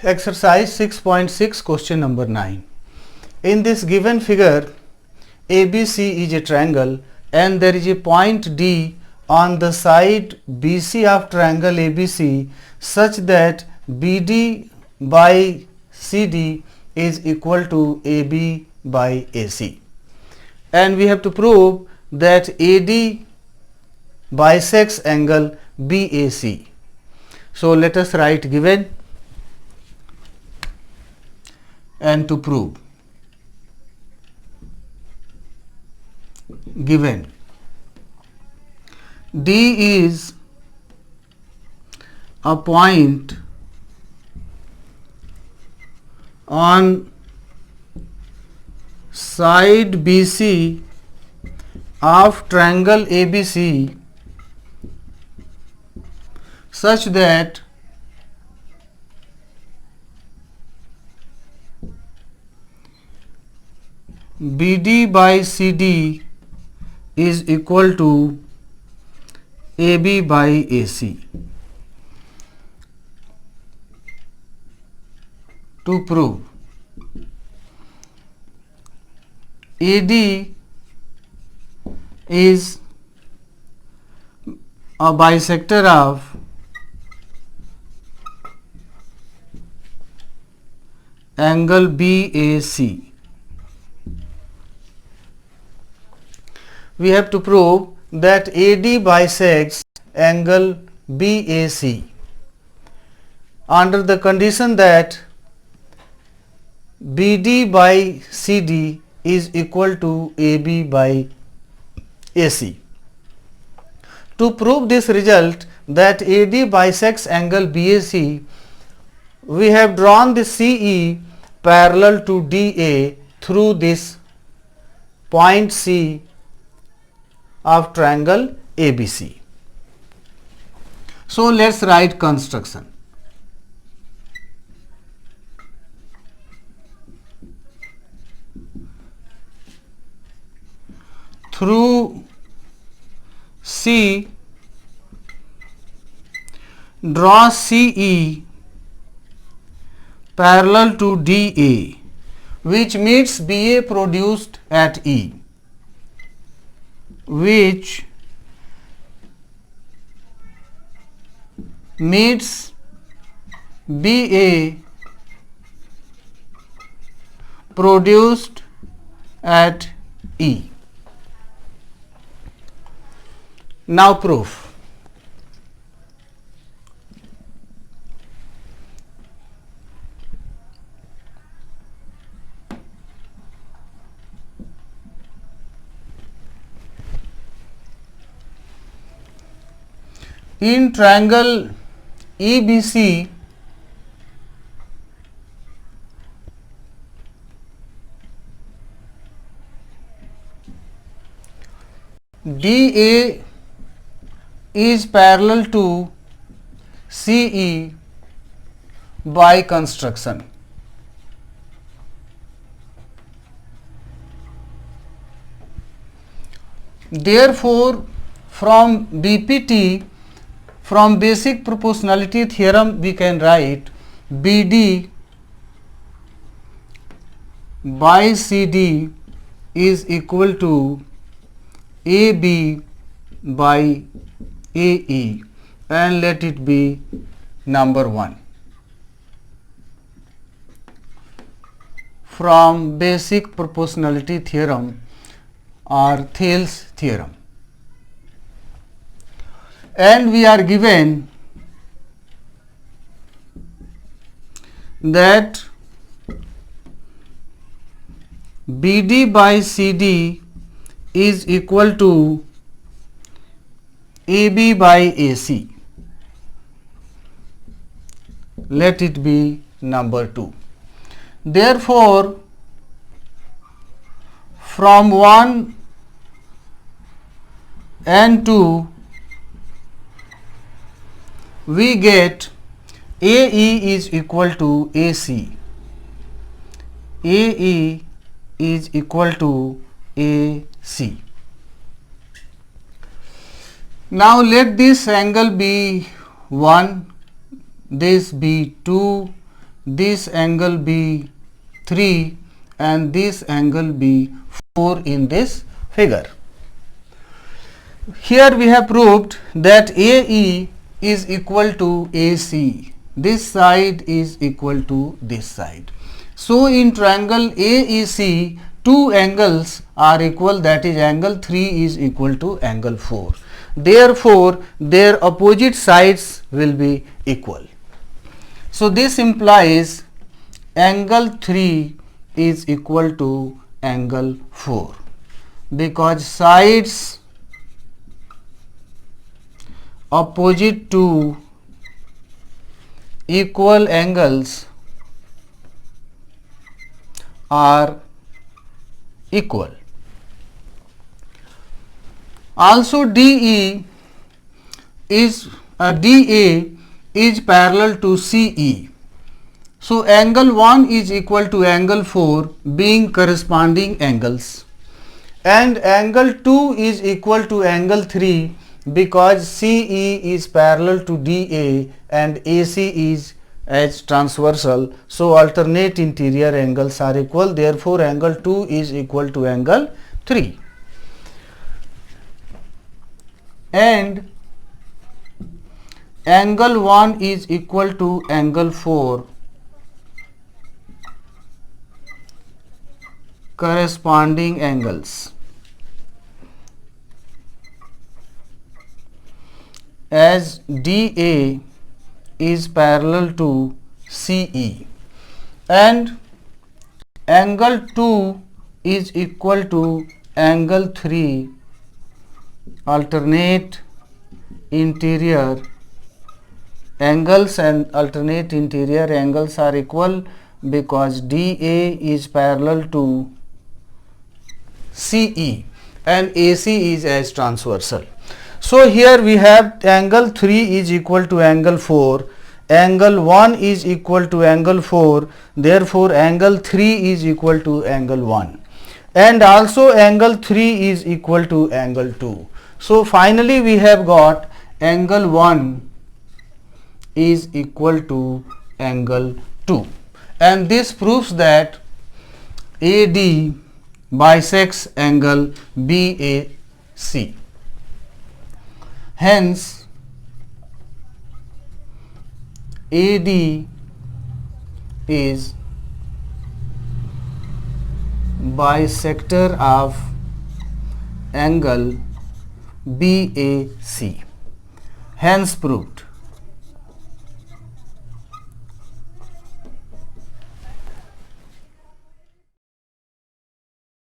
Exercise 6.6 question number 9. In this given figure, ABC is a triangle and there is a point D on the side BC of triangle ABC such that BD by CD is equal to AB by AC. And we have to prove that AD bisects angle BAC. So let us write given and to prove. Given D is a point on side BC of triangle ABC such that BD by CD is equal to AB by AC. To prove, AD is a bisector of angle BAC. We have to prove that AD bisects angle BAC under the condition that BD by CD is equal to AB by AC. To prove this result that AD bisects angle BAC, we have drawn the CE parallel to DA through this point C of triangle ABC. So let's write construction. Through C, draw CE parallel to DA, which meets BA produced at E, which meets BA produced at E. Now proof. In triangle EBC, DA is parallel to CE by construction. Therefore, from BPT, from basic proportionality theorem, we can write BD by CD is equal to AB by AE, and let it be number 1. From basic proportionality theorem or Thales theorem. And we are given that BD by CD is equal to AB by AC. Let it be number 2. Therefore, from 1 and 2, we get AE is equal to AC. AE is equal to AC. Now let this angle be 1, this be 2, this angle be 3 and this angle be 4 in this figure. Here we have proved that AE is equal to AC. This side is equal to this side. So in triangle AEC, two angles are equal, that is angle 3 is equal to angle 4. Therefore, their opposite sides will be equal. So this implies angle 3 is equal to angle 4 because sides opposite to equal angles are equal. Also DA is parallel to CE. So angle 1 is equal to angle 4 being corresponding angles, and angle 2 is equal to angle 3 because CE is parallel to DA and AC is as transversal. So alternate interior angles are equal, therefore angle 2 is equal to angle 3. And angle 1 is equal to angle 4 corresponding angles, as DA is parallel to CE, and angle 2 is equal to angle 3 alternate interior angles, and alternate interior angles are equal because DA is parallel to CE and AC is as transversal. So here we have angle 3 is equal to angle 4, angle 1 is equal to angle 4, therefore angle 3 is equal to angle 1, and also angle 3 is equal to angle 2. So finally we have got angle 1 is equal to angle 2, and this proves that AD bisects angle BAC. Hence AD is bisector of angle BAC. Hence proved.